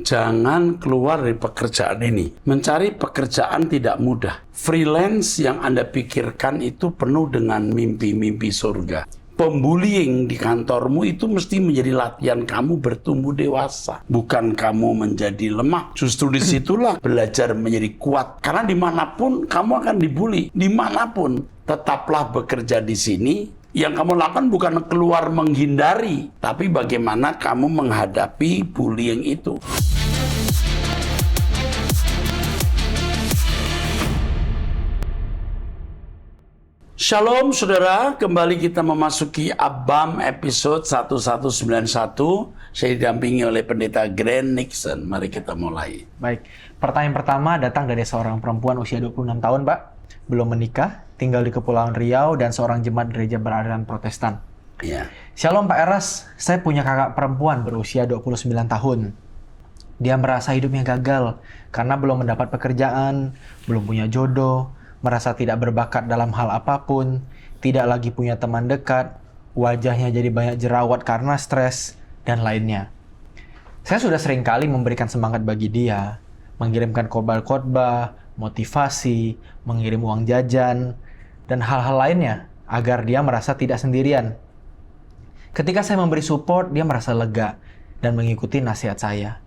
Jangan keluar dari pekerjaan ini. Mencari pekerjaan tidak mudah. Freelance yang Anda pikirkan itu penuh dengan mimpi-mimpi surga. Pembullying di kantormu itu mesti menjadi latihan kamu bertumbuh dewasa. Bukan kamu menjadi lemah. Justru disitulah belajar menjadi kuat. Karena dimanapun kamu akan dibully. Dimanapun, tetaplah bekerja di sini. Yang kamu lakukan bukan keluar menghindari, tapi bagaimana kamu menghadapi bullying itu. Shalom saudara, kembali kita memasuki Abam episode 1191. Saya didampingi oleh pendeta Grant Nixon. Mari kita mulai. Baik, pertanyaan pertama datang dari seorang perempuan usia 26 tahun, Pak. Belum menikah, tinggal di Kepulauan Riau, dan seorang jemaat gereja beraliran Protestan. Ya. Shalom Pak Eras, saya punya kakak perempuan berusia 29 tahun. Dia merasa hidupnya gagal karena belum mendapat pekerjaan, belum punya jodoh, merasa tidak berbakat dalam hal apapun, tidak lagi punya teman dekat, wajahnya jadi banyak jerawat karena stres, dan lainnya. Saya sudah sering kali memberikan semangat bagi dia, mengirimkan khotbah, motivasi, mengirim uang jajan, dan hal-hal lainnya agar dia merasa tidak sendirian. Ketika saya memberi support, dia merasa lega dan mengikuti nasihat saya.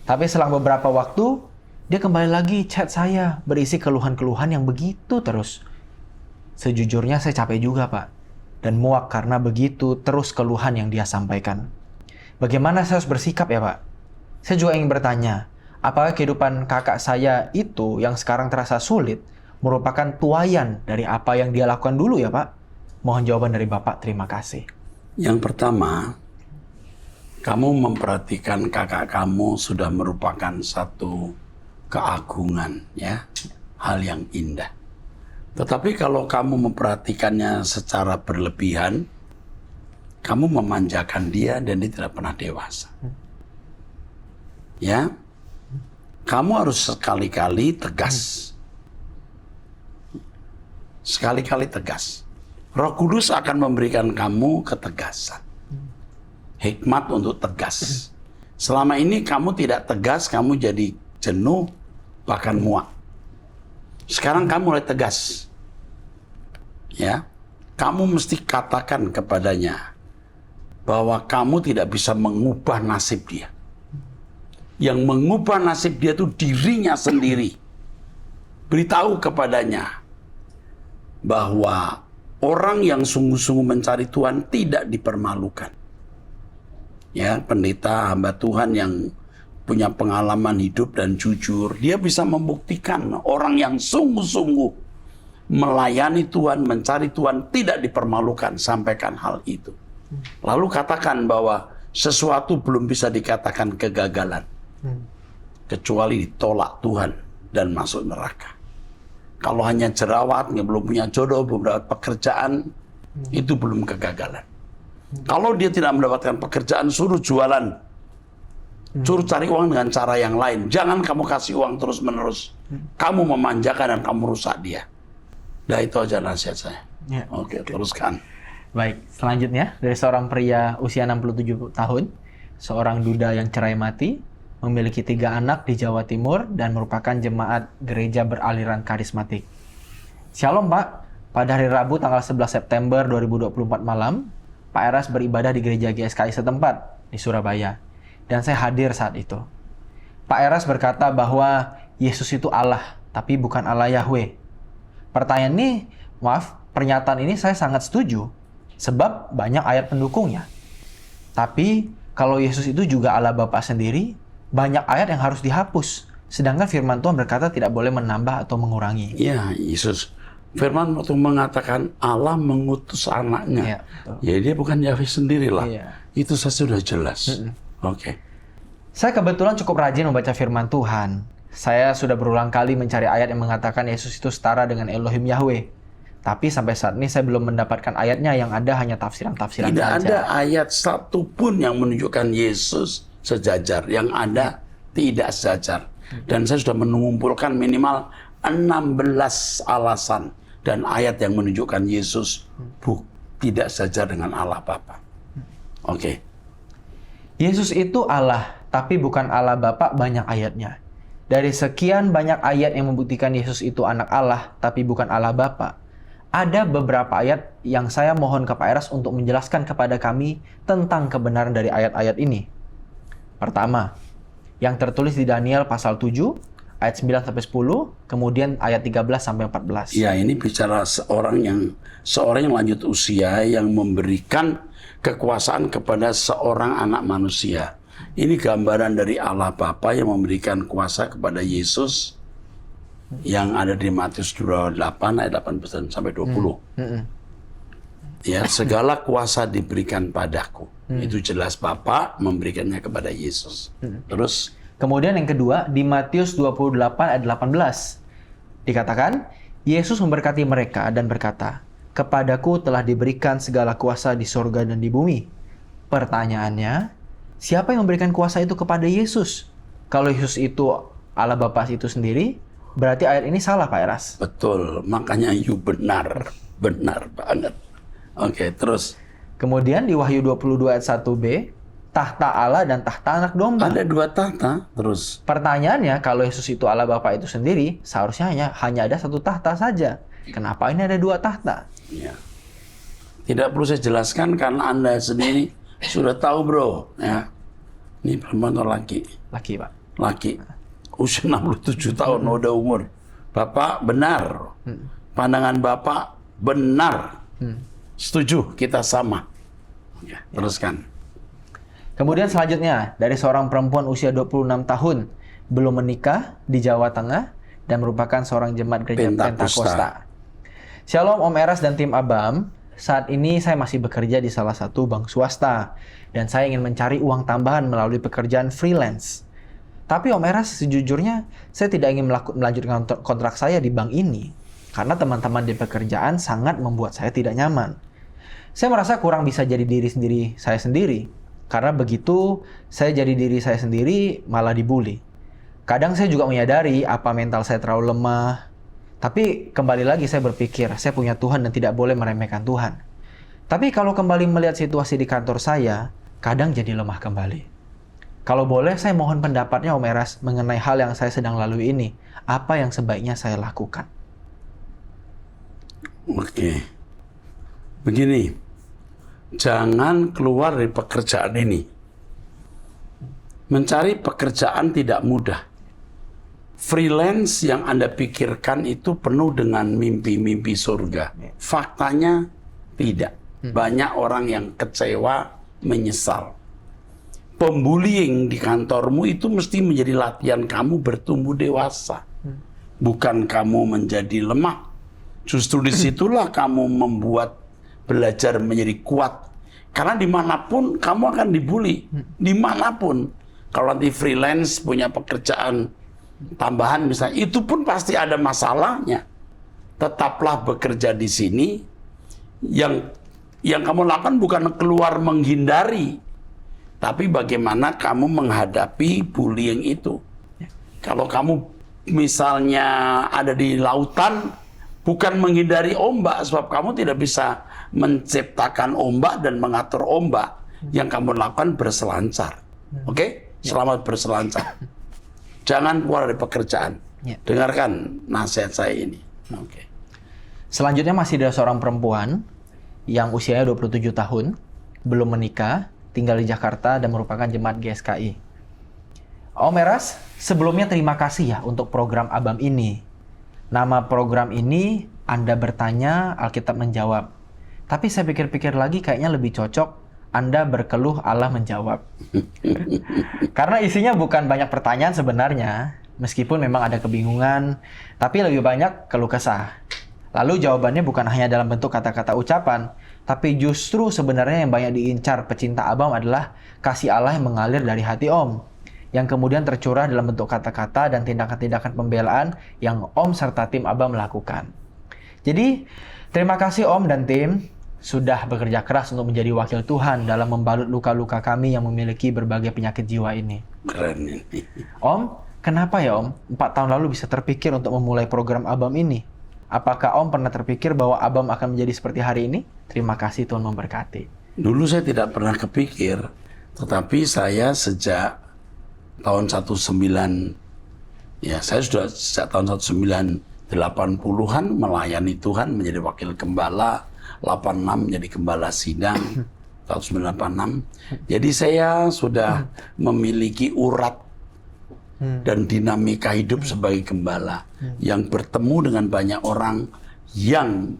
Tapi selang beberapa waktu, dia kembali lagi chat saya berisi keluhan-keluhan yang begitu terus. Sejujurnya saya capek juga, Pak, dan muak karena begitu terus keluhan yang dia sampaikan. Bagaimana saya harus bersikap ya, Pak? Saya juga ingin bertanya, apakah kehidupan kakak saya itu yang sekarang terasa sulit merupakan tuaian dari apa yang dia lakukan dulu ya, Pak? Mohon jawaban dari Bapak, terima kasih. Yang pertama, kamu memperhatikan kakak kamu sudah merupakan satu keagungan, ya, hal yang indah. Tetapi kalau kamu memperhatikannya secara berlebihan, kamu memanjakan dia dan dia tidak pernah dewasa. Ya, kamu harus sekali-kali tegas. Sekali-kali tegas. Roh Kudus akan memberikan kamu ketegasan. Hikmat untuk tegas. Selama ini kamu tidak tegas, kamu jadi jenuh, bahkan muak. Sekarang kamu mulai tegas. Ya, kamu mesti katakan kepadanya bahwa kamu tidak bisa mengubah nasib dia. Yang mengubah nasib dia itu dirinya sendiri. Beritahu kepadanya bahwa orang yang sungguh-sungguh mencari Tuhan tidak dipermalukan. Ya, pendeta hamba Tuhan yang punya pengalaman hidup dan jujur, dia bisa membuktikan orang yang sungguh-sungguh melayani Tuhan, mencari Tuhan tidak dipermalukan. Sampaikan hal itu. Lalu katakan bahwa sesuatu belum bisa dikatakan kegagalan. Kecuali ditolak Tuhan dan masuk neraka. Kalau hanya jerawat, belum punya jodoh, belum dapat pekerjaan, itu belum kegagalan. Kalau dia tidak mendapatkan pekerjaan, suruh jualan. Suruh cari uang dengan cara yang lain. Jangan kamu kasih uang terus-menerus. Kamu memanjakan dan kamu rusak dia. Nah, itu aja nasihat saya. Ya. Oke, teruskan. Baik, selanjutnya dari seorang pria usia 67 tahun, seorang duda yang cerai mati, memiliki 3 anak di Jawa Timur dan merupakan jemaat gereja beraliran karismatik. Shalom Pak, pada hari Rabu tanggal 11 September 2024 malam, Pak Eras beribadah di gereja GSKI setempat di Surabaya, dan saya hadir saat itu. Pak Eras berkata bahwa Yesus itu Allah, tapi bukan Allah Yahweh. Pernyataan ini saya sangat setuju, sebab banyak ayat pendukungnya. Tapi kalau Yesus itu juga Allah Bapa sendiri, banyak ayat yang harus dihapus. Sedangkan firman Tuhan berkata tidak boleh menambah atau mengurangi. Ya, Yesus. Firman waktu mengatakan Allah mengutus anaknya. Ya, dia bukan Yahweh sendirilah. Iya. Itu saya sudah jelas. Oke. Saya kebetulan cukup rajin membaca firman Tuhan. Saya sudah berulang kali mencari ayat yang mengatakan Yesus itu setara dengan Elohim Yahweh. Tapi sampai saat ini saya belum mendapatkan ayatnya, yang ada hanya tafsiran-tafsiran saja. Tidak ada ayat satupun yang menunjukkan Yesus sejajar. Yang ada tidak sejajar. Dan saya sudah mengumpulkan minimal 16 alasan dan ayat yang menunjukkan Yesus tidak sejajar dengan Allah Bapa. Oke. Yesus itu Allah, tapi bukan Allah Bapa banyak ayatnya. Dari sekian banyak ayat yang membuktikan Yesus itu anak Allah, tapi bukan Allah Bapa, ada beberapa ayat yang saya mohon ke Pak Eras untuk menjelaskan kepada kami tentang kebenaran dari ayat-ayat ini. Pertama, yang tertulis di Daniel pasal 7, ayat 9-10, kemudian ayat 13-14. Ya, ini bicara seorang yang lanjut usia yang memberikan kekuasaan kepada seorang anak manusia. Ini gambaran dari Allah Bapa yang memberikan kuasa kepada Yesus yang ada di Matius 28 ayat 18 sampai 20. Ya, segala kuasa diberikan padaku. Itu jelas Bapa memberikannya kepada Yesus. Terus Kemudian yang kedua, di Matius 28 ayat 18. Dikatakan, Yesus memberkati mereka dan berkata, "Kepadaku telah diberikan segala kuasa di sorga dan di bumi." Pertanyaannya, siapa yang memberikan kuasa itu kepada Yesus? Kalau Yesus itu Allah Bapa itu sendiri, berarti ayat ini salah, Pak Eras. betul, makanya benar banget. Oke, terus Kemudian di Wahyu 22 ayat 1b, tahta Allah dan tahta anak domba. ada dua tahta. Terus Pertanyaannya, kalau Yesus itu Allah Bapa itu sendiri, seharusnya hanya ada satu tahta saja. Kenapa ini ada dua tahta? ya, tidak perlu saya jelaskan karena Anda sendiri sudah tahu, bro. Ya, ini perempuan atau laki? Laki, Pak. Laki, usia 67 tahun, udah umur. Bapak benar, pandangan Bapak benar. Setuju, kita sama. Ya, teruskan. Kemudian selanjutnya, dari seorang perempuan usia 26 tahun, belum menikah di Jawa Tengah, dan merupakan seorang jemaat gereja Pentakosta. Shalom Om Eras dan tim Abam, saat ini saya masih bekerja di salah satu bank swasta, dan saya ingin mencari uang tambahan melalui pekerjaan freelance. Tapi Om Eras, sejujurnya, saya tidak ingin melanjutkan kontrak saya di bank ini, karena teman-teman di pekerjaan sangat membuat saya tidak nyaman. Saya merasa kurang bisa jadi diri saya sendiri. Karena begitu saya jadi diri saya sendiri, malah dibully. Kadang saya juga menyadari apa mental saya terlalu lemah. Tapi kembali lagi saya berpikir, saya punya Tuhan dan tidak boleh meremehkan Tuhan. Tapi kalau kembali melihat situasi di kantor saya, kadang jadi lemah kembali. Kalau boleh, saya mohon pendapatnya Om Eras mengenai hal yang saya sedang lalui ini. Apa yang sebaiknya saya lakukan? Oke. Begini. Jangan keluar dari pekerjaan ini. Mencari pekerjaan tidak mudah. Freelance yang Anda pikirkan itu penuh dengan mimpi-mimpi surga. Faktanya tidak. Banyak orang yang kecewa, menyesal. Pembullying di kantormu itu mesti menjadi latihan kamu bertumbuh dewasa. Bukan kamu menjadi lemah. Justru disitulah kamu belajar menjadi kuat. Karena dimanapun kamu akan dibully. Dimanapun. Kalau nanti freelance punya pekerjaan tambahan misalnya, itu pun pasti ada masalahnya. Tetaplah bekerja di sini. Yang kamu lakukan bukan keluar menghindari, tapi bagaimana kamu menghadapi bullying itu. Kalau kamu misalnya ada di lautan, bukan menghindari ombak, sebab kamu tidak bisa menciptakan ombak dan mengatur ombak. Yang kamu lakukan berselancar. Oke? Selamat berselancar. Jangan keluar dari pekerjaan. Dengarkan nasihat saya ini. Oke. Selanjutnya masih ada seorang perempuan yang usianya 27 tahun, belum menikah, tinggal di Jakarta dan merupakan jemaat GSKI. Om Eras, sebelumnya terima kasih ya untuk program Abam ini. Nama program ini Anda bertanya, Alkitab menjawab. Tapi saya pikir-pikir lagi kayaknya lebih cocok Anda berkeluh, Allah menjawab. Karena isinya bukan banyak pertanyaan sebenarnya, meskipun memang ada kebingungan, tapi lebih banyak keluh kesah. Lalu jawabannya bukan hanya dalam bentuk kata-kata ucapan, tapi justru sebenarnya yang banyak diincar pecinta Abam adalah kasih Allah yang mengalir dari hati Om, yang kemudian tercurah dalam bentuk kata-kata dan tindakan-tindakan pembelaan yang Om serta tim Abam lakukan. Jadi, terima kasih Om dan tim sudah bekerja keras untuk menjadi wakil Tuhan dalam membalut luka-luka kami yang memiliki berbagai penyakit jiwa ini. Keren ini. Om, kenapa ya Om 4 tahun lalu bisa terpikir untuk memulai program Abam ini? Apakah Om pernah terpikir bahwa Abam akan menjadi seperti hari ini? Terima kasih, Tuhan memberkati. Dulu saya tidak pernah kepikir, tetapi saya sejak tahun 19 ya saya sudah sejak tahun 1980-an melayani Tuhan menjadi wakil gembala, 86 menjadi gembala sidang tahun 1986. Jadi saya sudah memiliki urat dan dinamika hidup sebagai gembala yang bertemu dengan banyak orang yang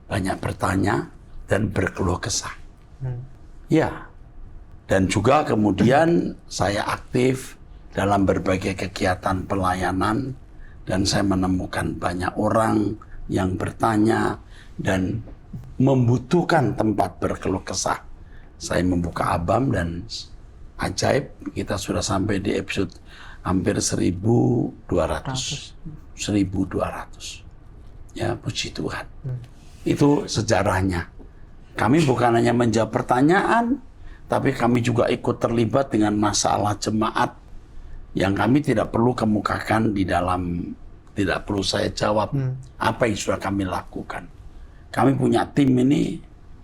banyak bertanya dan berkeluh kesah. Ya. Dan juga kemudian saya aktif dalam berbagai kegiatan pelayanan dan saya menemukan banyak orang yang bertanya dan membutuhkan tempat berkeluh kesah. Saya membuka Abam dan ajaib kita sudah sampai di episode hampir 1.200. 1.200. Ya, puji Tuhan. Itu sejarahnya. Kami bukan hanya menjawab pertanyaan, tapi kami juga ikut terlibat dengan masalah jemaat yang kami tidak perlu kemukakan di dalam, tidak perlu saya jawab apa yang sudah kami lakukan. Kami punya tim ini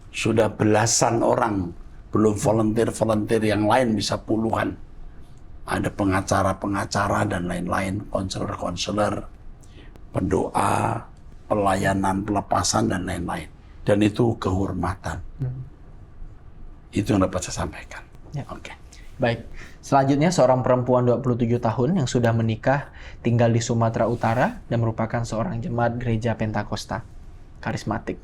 sudah belasan orang, belum volunteer yang lain bisa puluhan. Ada pengacara-pengacara dan lain-lain, konselor-konselor, pendoa, pelayanan, pelepasan dan lain-lain. Dan itu kehormatan. Itu yang dapat saya sampaikan. Ya. Oke. Baik. Selanjutnya seorang perempuan 27 tahun yang sudah menikah, tinggal di Sumatera Utara dan merupakan seorang jemaat gereja Pentakosta karismatik.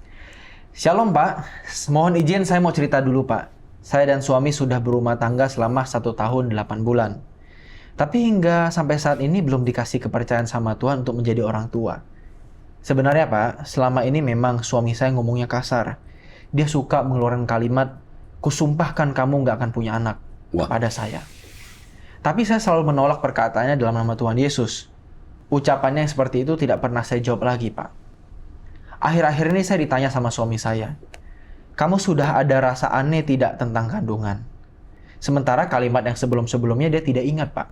Shalom Pak, mohon izin saya mau cerita dulu Pak. Saya dan suami sudah berumah tangga selama 1 tahun 8 bulan. Tapi hingga sampai saat ini belum dikasih kepercayaan sama Tuhan untuk menjadi orang tua. Sebenarnya Pak, selama ini memang suami saya ngomongnya kasar. Dia suka mengeluarkan kalimat, "Kusumpahkan kamu nggak akan punya anak." Pada saya. Tapi saya selalu menolak perkataannya dalam nama Tuhan Yesus. Ucapannya yang seperti itu tidak pernah saya jawab lagi, Pak. Akhir-akhir ini saya ditanya sama suami saya, "Kamu sudah ada rasa aneh tidak tentang kandungan?" Sementara kalimat yang sebelum-sebelumnya dia tidak ingat, Pak.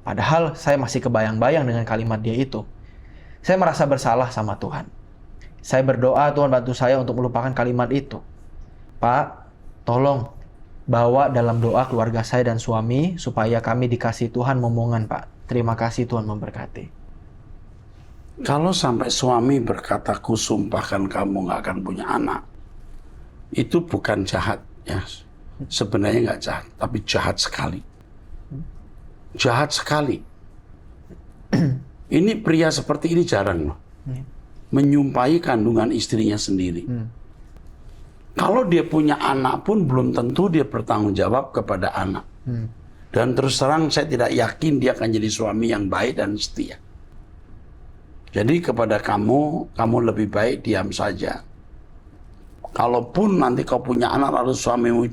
Padahal saya masih kebayang-bayang dengan kalimat dia itu. Saya merasa bersalah sama Tuhan. Saya berdoa Tuhan bantu saya untuk melupakan kalimat itu. Pak, tolong bawa dalam doa keluarga saya dan suami supaya kami dikasih Tuhan momongan, Pak. Terima kasih, Tuhan memberkati. Kalau sampai suami berkata, "Kusumpahkan kamu nggak akan punya anak," itu bukan jahat, ya. Sebenarnya nggak jahat, tapi jahat sekali. Jahat sekali. Ini pria seperti ini jarang loh. Menyumpahi kandungan istrinya sendiri. Kalau dia punya anak pun belum tentu dia bertanggung jawab kepada anak. Dan terus terang saya tidak yakin dia akan jadi suami yang baik dan setia. Jadi kepada kamu lebih baik diam saja. Kalaupun nanti kau punya anak lalu suamimu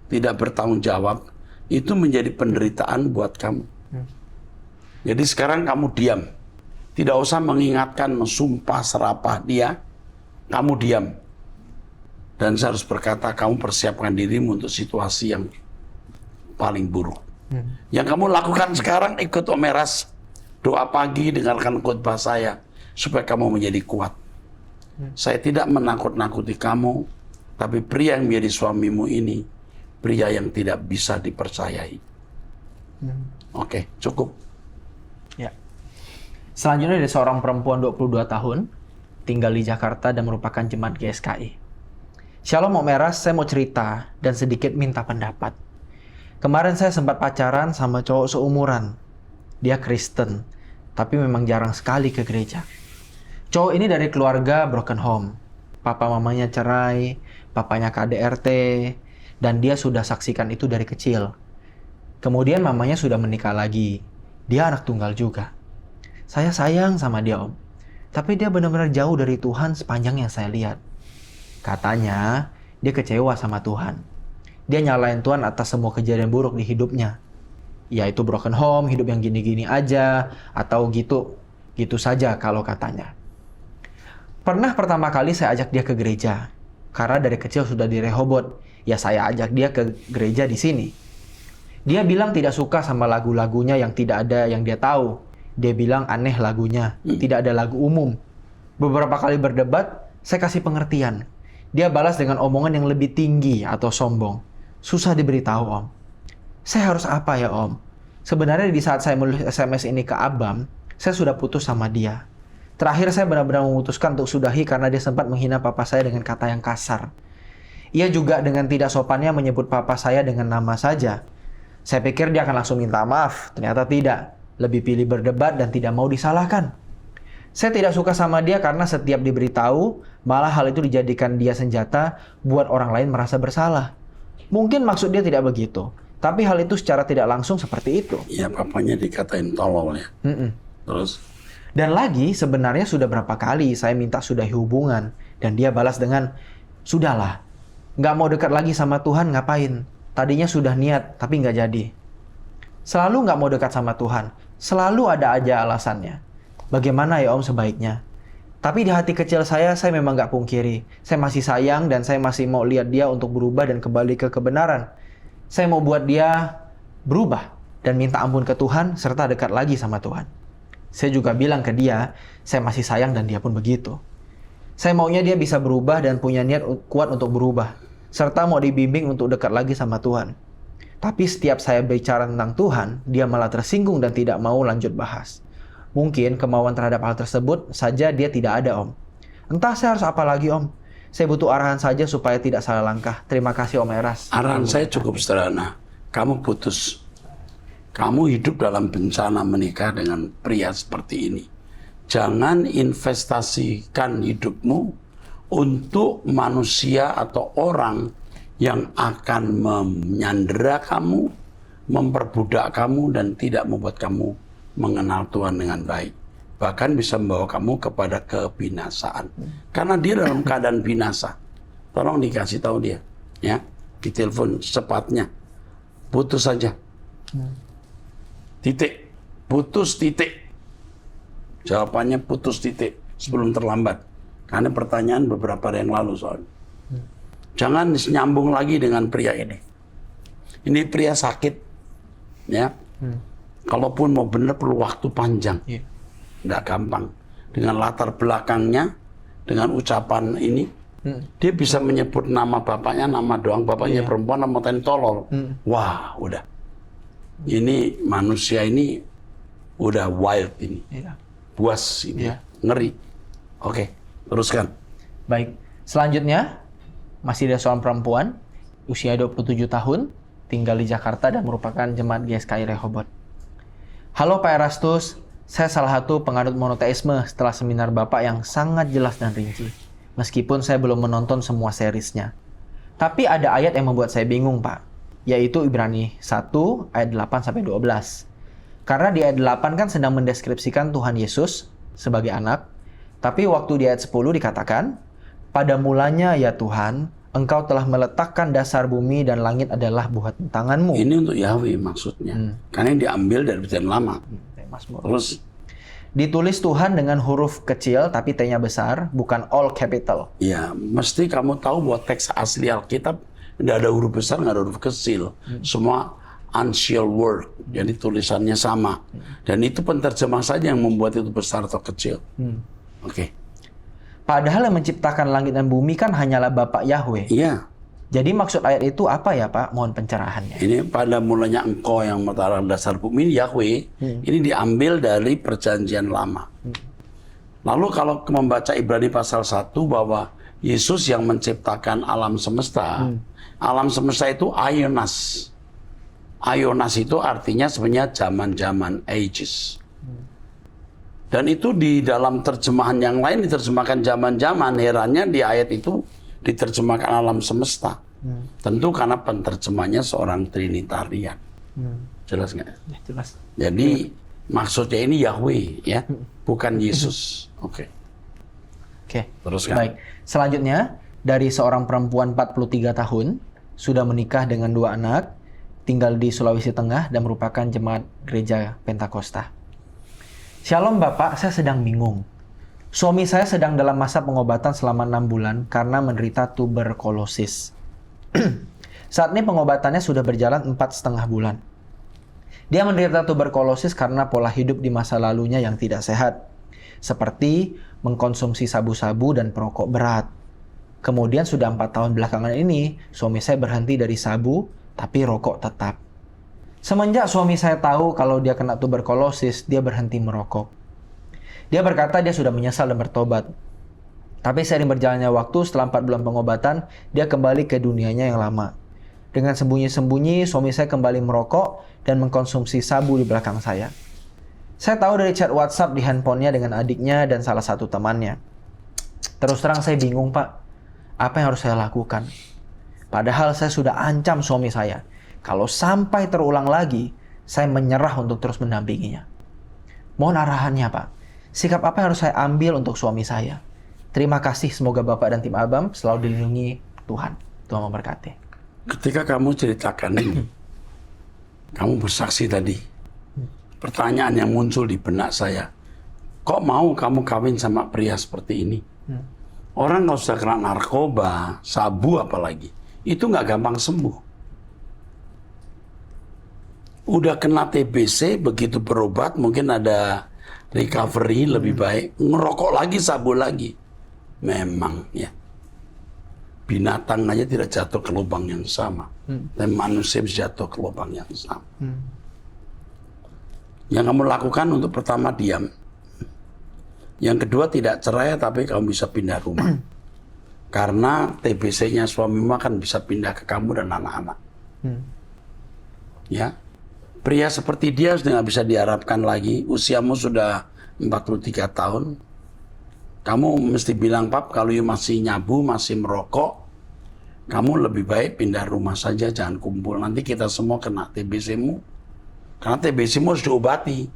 tidak bertanggung jawab, itu menjadi penderitaan buat kamu. Jadi sekarang kamu diam. Tidak usah mengingatkan, mensumpah, serapah dia. Kamu diam. Dan saya harus berkata, kamu persiapkan dirimu untuk situasi yang paling buruk. Yang kamu lakukan sekarang, ikut Om Eras, doa pagi, dengarkan khotbah saya, supaya kamu menjadi kuat. Saya tidak menakut-nakuti kamu, tapi pria yang menjadi suamimu ini, pria yang tidak bisa dipercayai. Oke, cukup. Ya. Selanjutnya ada seorang perempuan 22 tahun, tinggal di Jakarta dan merupakan jemaat GSKI. Shalom Om Eras, saya mau cerita dan sedikit minta pendapat. Kemarin saya sempat pacaran sama cowok seumuran. Dia Kristen, tapi memang jarang sekali ke gereja. Cowok ini dari keluarga broken home. Papa mamanya cerai, papanya KDRT, dan dia sudah saksikan itu dari kecil. Kemudian mamanya sudah menikah lagi. Dia anak tunggal juga. Saya sayang sama dia Om. Tapi dia benar-benar jauh dari Tuhan sepanjang yang saya lihat. Katanya, dia kecewa sama Tuhan. Dia nyalain Tuhan atas semua kejadian buruk di hidupnya. Yaitu broken home, hidup yang gini-gini aja, atau gitu saja kalau katanya. Pernah pertama kali saya ajak dia ke gereja. Karena dari kecil sudah di Rehoboth, ya saya ajak dia ke gereja di sini. Dia bilang tidak suka sama lagu-lagunya yang tidak ada yang dia tahu. Dia bilang aneh lagunya, tidak ada lagu umum. Beberapa kali berdebat, saya kasih pengertian. Dia balas dengan omongan yang lebih tinggi atau sombong. Susah diberitahu Om. Saya harus apa ya Om? Sebenarnya di saat saya menulis SMS ini ke Abam, saya sudah putus sama dia. Terakhir saya benar-benar memutuskan untuk sudahi karena dia sempat menghina papa saya dengan kata yang kasar. Ia juga dengan tidak sopannya menyebut papa saya dengan nama saja. Saya pikir dia akan langsung minta maaf, ternyata tidak. Lebih pilih berdebat dan tidak mau disalahkan. Saya tidak suka sama dia karena setiap diberitahu, malah hal itu dijadikan dia senjata buat orang lain merasa bersalah. Mungkin maksud dia tidak begitu, tapi hal itu secara tidak langsung seperti itu. Ya, papanya dikatain tolol ya. Terus? Dan lagi, sebenarnya sudah berapa kali saya minta sudahi hubungan, dan dia balas dengan, sudahlah, nggak mau dekat lagi sama Tuhan ngapain? Tadinya sudah niat, tapi nggak jadi. Selalu nggak mau dekat sama Tuhan, selalu ada aja alasannya. Bagaimana ya Om sebaiknya? Tapi di hati kecil saya memang nggak pungkiri. Saya masih sayang dan saya masih mau lihat dia untuk berubah dan kembali ke kebenaran. Saya mau buat dia berubah dan minta ampun ke Tuhan serta dekat lagi sama Tuhan. Saya juga bilang ke dia, saya masih sayang dan dia pun begitu. Saya maunya dia bisa berubah dan punya niat kuat untuk berubah. Serta mau dibimbing untuk dekat lagi sama Tuhan. Tapi setiap saya bicara tentang Tuhan, dia malah tersinggung dan tidak mau lanjut bahas. Mungkin kemauan terhadap hal tersebut saja dia tidak ada, Om. Entah saya harus apa lagi, Om. Saya butuh arahan saja supaya tidak salah langkah. Terima kasih, Om Eras. Arahan saya cukup sederhana. Kamu putus. Kamu hidup dalam bencana menikah dengan pria seperti ini. Jangan investasikan hidupmu untuk manusia atau orang yang akan menyandera kamu, memperbudak kamu, dan tidak membuat kamu mengenal Tuhan dengan baik. Bahkan bisa membawa kamu kepada kebinasaan. Karena dia dalam keadaan binasa. Tolong dikasih tahu dia. Ya, ditelepon secepatnya. Putus saja. Titik. Putus titik. Jawabannya putus titik. Sebelum terlambat. Karena pertanyaan beberapa hari yang lalu soalnya. Jangan nyambung lagi dengan pria ini. Ini pria sakit. Ya. Kalaupun mau benar perlu waktu panjang. Nggak gampang. Dengan latar belakangnya, dengan ucapan ini, dia bisa menyebut nama bapaknya, nama doang bapaknya perempuan, nama tolol. Wah, udah. Ini manusia ini udah wild ini. Buas ini. Ngeri. Oke, teruskan. Baik. Selanjutnya, masih ada seorang perempuan, usia 27 tahun, tinggal di Jakarta dan merupakan jemaat GSKI Rehoboth. Halo Pak Erastus, saya salah satu penganut monoteisme setelah seminar Bapak yang sangat jelas dan rinci. Meskipun saya belum menonton semua seriesnya. Tapi ada ayat yang membuat saya bingung Pak, yaitu Ibrani 1 ayat 8-12. Karena di ayat 8 kan sedang mendeskripsikan Tuhan Yesus sebagai anak, tapi waktu di ayat 10 dikatakan, pada mulanya ya Tuhan, Engkau telah meletakkan dasar bumi dan langit adalah buatan tanganmu. Ini untuk Yahweh maksudnya. Karena yang diambil dari Perjanjian Lama. Terus ditulis Tuhan dengan huruf kecil tapi T-nya besar, bukan all capital. Ya, mesti kamu tahu bahwa teks asli Alkitab tidak ada huruf besar, nggak ada huruf kecil. Semua uncial word, jadi tulisannya sama. Dan itu penterjemah saja yang membuat itu besar atau kecil. Oke. Padahal yang menciptakan langit dan bumi kan hanyalah Bapak Yahweh. Iya. Jadi maksud ayat itu apa ya Pak? Mohon pencerahannya. Ini pada mulanya Engkau yang meletakkan dasar bumi, Yahweh. Ini diambil dari Perjanjian Lama. Lalu kalau membaca Ibrani pasal 1 bahwa Yesus yang menciptakan alam semesta. Alam semesta itu Aionas. Aionas itu artinya sebenarnya zaman-zaman, ages. Dan itu di dalam terjemahan yang lain diterjemahkan zaman-zaman. Herannya di ayat itu diterjemahkan alam semesta. Tentu karena penterjemahnya seorang Trinitarian. Jelas nggak? Ya, jelas. Jadi maksudnya ini Yahweh ya, bukan Yesus. Oke. Teruskan. Baik. Selanjutnya, dari seorang perempuan 43 tahun, sudah menikah dengan 2 anak, tinggal di Sulawesi Tengah dan merupakan jemaat gereja Pentakosta. Shalom Bapak, saya sedang bingung. Suami saya sedang dalam masa pengobatan selama 6 bulan karena menderita tuberkulosis. Saat ini pengobatannya sudah berjalan 4,5 bulan. Dia menderita tuberkulosis karena pola hidup di masa lalunya yang tidak sehat. Seperti mengkonsumsi sabu-sabu dan perokok berat. Kemudian sudah 4 tahun belakangan ini, suami saya berhenti dari sabu, tapi rokok tetap. Semenjak suami saya tahu kalau dia kena tuberkulosis, dia berhenti merokok. Dia berkata dia sudah menyesal dan bertobat. Tapi seiring berjalannya waktu, setelah 4 bulan pengobatan, dia kembali ke dunianya yang lama. Dengan sembunyi-sembunyi, suami saya kembali merokok dan mengkonsumsi sabu di belakang saya. Saya tahu dari chat WhatsApp di handphonenya dengan adiknya dan salah satu temannya. Terus terang saya bingung, Pak. Apa yang harus saya lakukan? Padahal saya sudah ancam suami saya. Kalau sampai terulang lagi, saya menyerah untuk terus mendampinginya. Mohon arahannya, Pak. Sikap apa yang harus saya ambil untuk suami saya? Terima kasih, semoga Bapak dan tim Abam selalu dilindungi Tuhan. Tuhan memberkati. Ketika kamu ceritakan ini, kamu bersaksi tadi, pertanyaan yang muncul di benak saya, kok mau kamu kawin sama pria seperti ini? Orang kalau sudah kena narkoba, sabu apalagi, itu nggak gampang sembuh. Udah kena TBC, begitu berobat, mungkin ada recovery lebih baik, ngerokok lagi, sabu lagi. Memang ya, binatang aja tidak jatuh ke lubang yang sama, dan manusia bisa jatuh ke lubang yang sama. Yang kamu lakukan untuk pertama diam. Yang kedua tidak cerai, tapi kamu bisa pindah rumah. Karena TBC-nya suamimu akan bisa pindah ke kamu dan anak-anak. Ya, pria seperti dia sudah nggak bisa diharapkan lagi. Usiamu sudah 43 tahun. Kamu mesti bilang, Pap, kalau you masih nyabu, masih merokok, kamu lebih baik pindah rumah saja, jangan kumpul. Nanti kita semua kena TBC-mu. Karena TBC-mu harus diobati.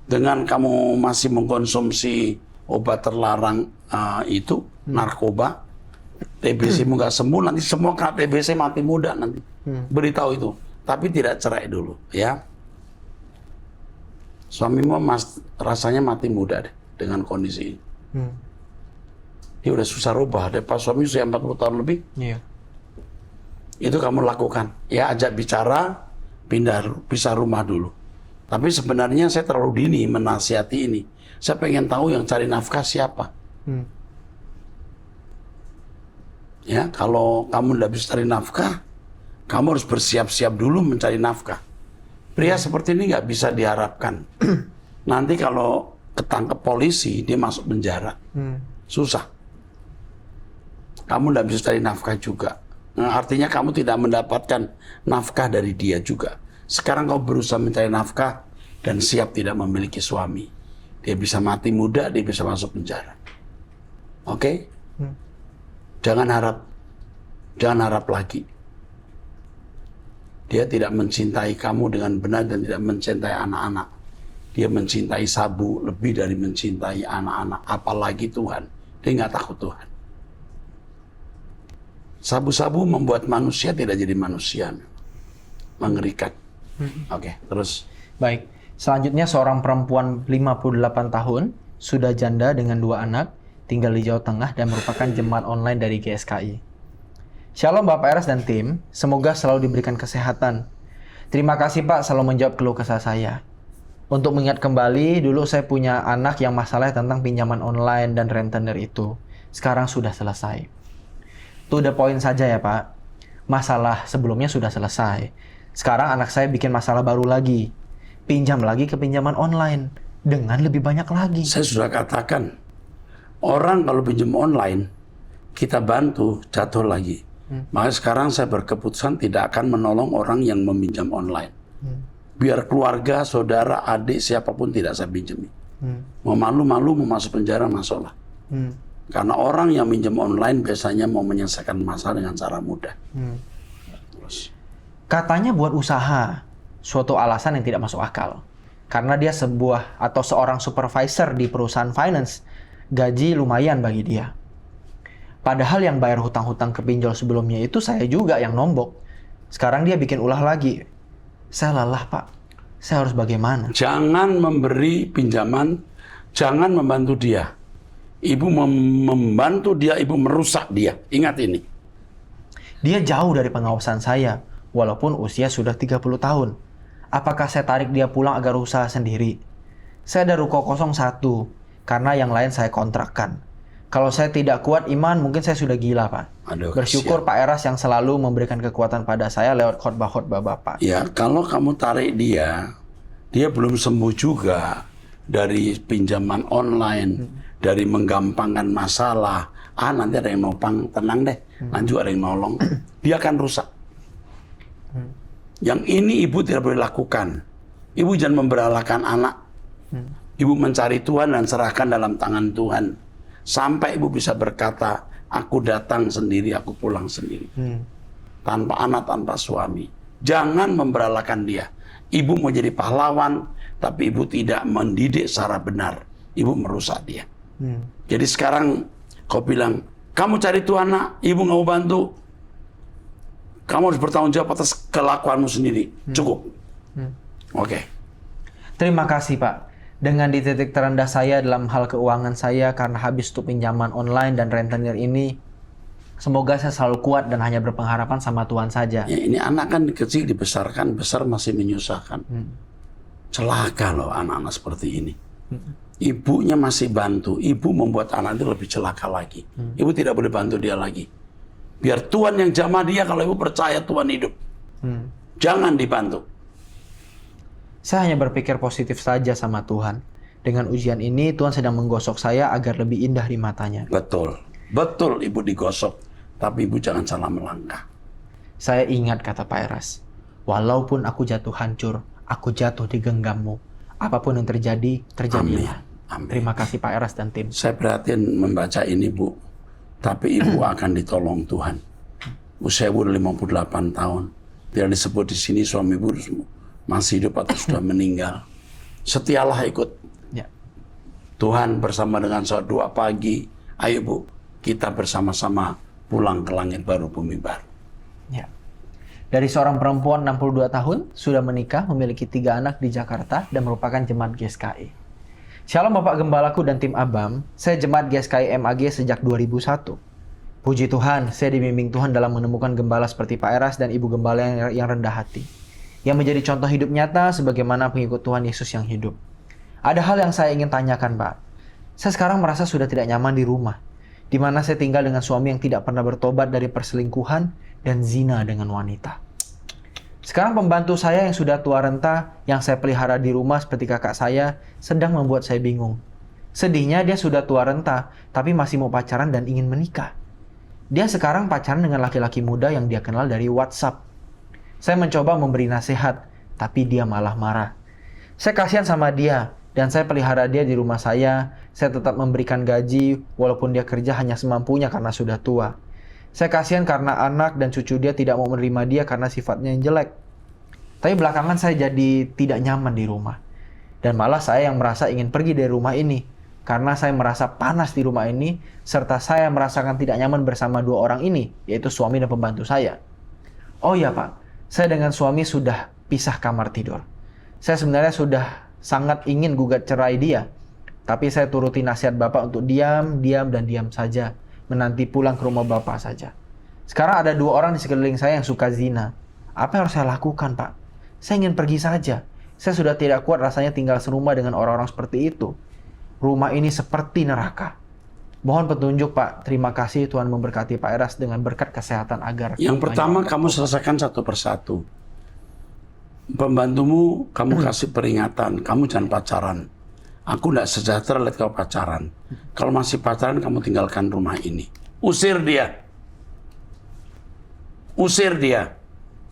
Dengan kamu masih mengkonsumsi obat terlarang itu, narkoba, TBC-mu nggak sembuh, nanti semua kena TBC mati muda nanti. Beritahu itu. Tapi tidak cerai dulu, ya. Suamimu rasanya mati muda deh dengan kondisi ini. Dia udah susah rubah deh, pas suami usia 40 tahun lebih. Iya. Itu kamu lakukan. Ya, ajak bicara, pisah rumah dulu. Tapi sebenarnya saya terlalu dini menasihati ini. Saya pengen tahu yang cari nafkah siapa. Ya, kalau kamu tidak bisa cari nafkah, kamu harus bersiap-siap dulu mencari nafkah. Pria seperti ini nggak bisa diharapkan. Nanti kalau ketangkep polisi, dia masuk penjara. Susah. Kamu tidak bisa cari nafkah juga. Nah, artinya kamu tidak mendapatkan nafkah dari dia juga. Sekarang kau berusaha mencari nafkah dan siap tidak memiliki suami. Dia bisa mati muda, dia bisa masuk penjara. Oke? Jangan harap lagi. Dia tidak mencintai kamu dengan benar dan tidak mencintai anak-anak. Dia mencintai sabu lebih dari mencintai anak-anak. Apalagi Tuhan. Dia nggak takut Tuhan. Sabu-sabu membuat manusia tidak jadi manusia. Mengerikan. Oke, terus. Baik. Selanjutnya seorang perempuan 58 tahun, sudah janda dengan 2 anak, tinggal di Jawa Tengah dan merupakan jemaat online dari GSKI. Shalom Bapak Eras dan tim, semoga selalu diberikan kesehatan. Terima kasih Pak selalu menjawab keluh kesah saya. Untuk mengingat kembali, dulu saya punya anak yang masalahnya tentang pinjaman online dan rentenir itu. Sekarang sudah selesai. To the point saja ya Pak. Masalah sebelumnya sudah selesai. Sekarang anak saya bikin masalah baru lagi. Pinjam lagi ke pinjaman online. Dengan lebih banyak lagi. Saya sudah katakan, orang kalau pinjam online, kita bantu, jatuh lagi. Makanya sekarang saya berkeputusan tidak akan menolong orang yang meminjam online. Biar keluarga, saudara, adik, siapapun tidak saya pinjami. Mau malu-malu, mau masuk penjara, masuklah. Karena orang yang minjem online biasanya mau menyelesaikan masalah dengan cara mudah. Terus. Katanya buat usaha, suatu alasan yang tidak masuk akal. Karena dia seorang supervisor di perusahaan finance, gaji lumayan bagi dia. Padahal yang bayar hutang-hutang ke pinjol sebelumnya itu saya juga yang nombok. Sekarang dia bikin ulah lagi. Saya lelah Pak, saya harus bagaimana? Jangan memberi pinjaman, jangan membantu dia. Ibu membantu dia, ibu merusak dia. Ingat ini. Dia jauh dari pengawasan saya, walaupun usia sudah 30 tahun. Apakah saya tarik dia pulang agar usaha sendiri? Saya ada ruko kosong 1, karena yang lain saya kontrakkan. Kalau saya tidak kuat iman, mungkin saya sudah gila, Pak. Aduh, Bersyukur Pak Eras yang selalu memberikan kekuatan pada saya lewat khotbah-khotbah Bapak. Ya, kalau kamu tarik dia belum sembuh juga dari pinjaman online, dari menggampangkan masalah. Nanti ada yang nopang, tenang deh. Nanti ada yang nolong. Dia akan rusak. Yang ini ibu tidak boleh lakukan. Ibu jangan memberalakan anak. Ibu mencari Tuhan dan serahkan dalam tangan Tuhan. Sampai ibu bisa berkata, aku datang sendiri, aku pulang sendiri. Tanpa anak, tanpa suami. Jangan memberalakan dia. Ibu mau jadi pahlawan, tapi ibu tidak mendidik secara benar. Ibu merusak dia. Jadi sekarang kau bilang, kamu cari Tuhan nak, ibu nggak mau bantu. Kamu harus bertanggung jawab atas kelakuanmu sendiri. Cukup. Oke. Terima kasih Pak. Dengan di titik terendah saya dalam hal keuangan saya karena habis untuk pinjaman online dan rentenir ini, semoga saya selalu kuat dan hanya berpengharapan sama Tuhan saja. Ya, ini anak kan kecil dibesarkan, besar masih menyusahkan. Celaka loh anak-anak seperti ini. Ibunya masih bantu, ibu membuat anak itu lebih celaka lagi. Ibu tidak boleh bantu dia lagi. Biar Tuhan yang jamah dia kalau ibu percaya Tuhan hidup. Jangan dibantu. Saya hanya berpikir positif saja sama Tuhan. Dengan ujian ini, Tuhan sedang menggosok saya agar lebih indah di matanya. Betul. Betul ibu digosok. Tapi ibu jangan salah melangkah. Saya ingat kata Pak Eras. Walaupun aku jatuh hancur, aku jatuh di genggammu. Apapun yang terjadi, terjadilah. Amin. Terima kasih Pak Eras dan tim. Saya perhatiin membaca ini Bu. Tapi ibu akan ditolong Tuhan. Usia ibu 58 tahun. Tidak disebut di sini suami ibu masih hidup atau sudah meninggal. Setialah ikut. Ya. Tuhan bersama dengan sholat 2 pagi. Ayo Bu, kita bersama-sama pulang ke langit baru, bumi baru. Ya. Dari seorang perempuan 62 tahun, sudah menikah, memiliki 3 anak di Jakarta, dan merupakan jemaat GSKI. Shalom Bapak Gembalaku dan tim Abam, saya jemaat GSKI MAG sejak 2001. Puji Tuhan, saya dibimbing Tuhan dalam menemukan gembala seperti Pak Eras dan Ibu Gembala yang rendah hati. Yang menjadi contoh hidup nyata sebagaimana pengikut Tuhan Yesus yang hidup. Ada hal yang saya ingin tanyakan Pak. Saya sekarang merasa sudah tidak nyaman di rumah, di mana saya tinggal dengan suami yang tidak pernah bertobat dari perselingkuhan dan zina dengan wanita. Sekarang pembantu saya yang sudah tua renta, yang saya pelihara di rumah seperti kakak saya, sedang membuat saya bingung. Sedihnya dia sudah tua renta, tapi masih mau pacaran dan ingin menikah. Dia sekarang pacaran dengan laki-laki muda yang dia kenal dari WhatsApp. Saya mencoba memberi nasihat, tapi dia malah marah. Saya kasihan sama dia, dan saya pelihara dia di rumah saya. Saya tetap memberikan gaji, walaupun dia kerja hanya semampunya karena sudah tua. Saya kasihan karena anak dan cucu dia tidak mau menerima dia karena sifatnya yang jelek. Tapi belakangan saya jadi tidak nyaman di rumah. Dan malah saya yang merasa ingin pergi dari rumah ini. Karena saya merasa panas di rumah ini, serta saya merasakan tidak nyaman bersama 2 orang ini, yaitu suami dan pembantu saya. Oh iya Pak, saya dengan suami sudah pisah kamar tidur. Saya sebenarnya sudah sangat ingin gugat cerai dia. Tapi saya turuti nasihat Bapak untuk diam saja. Menanti pulang ke rumah Bapak saja. Sekarang ada 2 orang di sekeliling saya yang suka zina. Apa yang harus saya lakukan Pak? Saya ingin pergi saja. Saya sudah tidak kuat rasanya tinggal serumah dengan orang-orang seperti itu. Rumah ini seperti neraka. Mohon petunjuk Pak. Terima kasih Tuhan memberkati Pak Eras dengan berkat kesehatan agar... Yang pertama kamu selesaikan satu persatu. Pembantumu kamu kasih peringatan. Kamu jangan pacaran. Aku tidak sejahtera lihat kau pacaran. Kalau masih pacaran kamu tinggalkan rumah ini. Usir dia. Usir dia.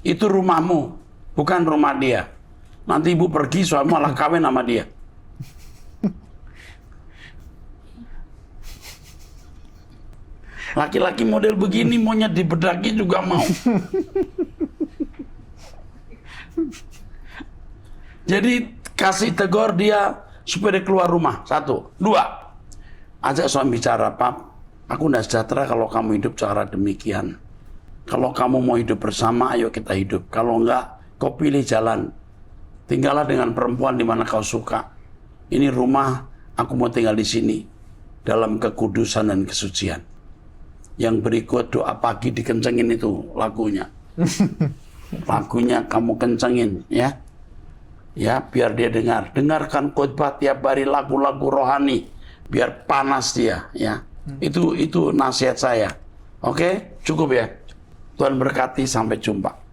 Itu rumahmu. Bukan rumah dia. Nanti ibu pergi suami malah kawin sama dia. Laki-laki model begini maunya dibedaki juga mau. Jadi kasih tegur dia supaya dia keluar rumah. 1, 2. Ajak suami bicara, Pak, aku tidak sejahtera kalau kamu hidup cara demikian. Kalau kamu mau hidup bersama, ayo kita hidup. Kalau enggak, kau pilih jalan. Tinggallah dengan perempuan di mana kau suka. Ini rumah, aku mau tinggal di sini. Dalam kekudusan dan kesucian. Yang berikut doa pagi dikencengin itu lagunya. Lagunya kamu kencengin ya. Ya, biar dia dengar. Dengarkan khotbah tiap hari lagu-lagu rohani. Biar panas dia ya. Itu nasihat saya. Oke, cukup ya. Tuhan berkati, sampai jumpa.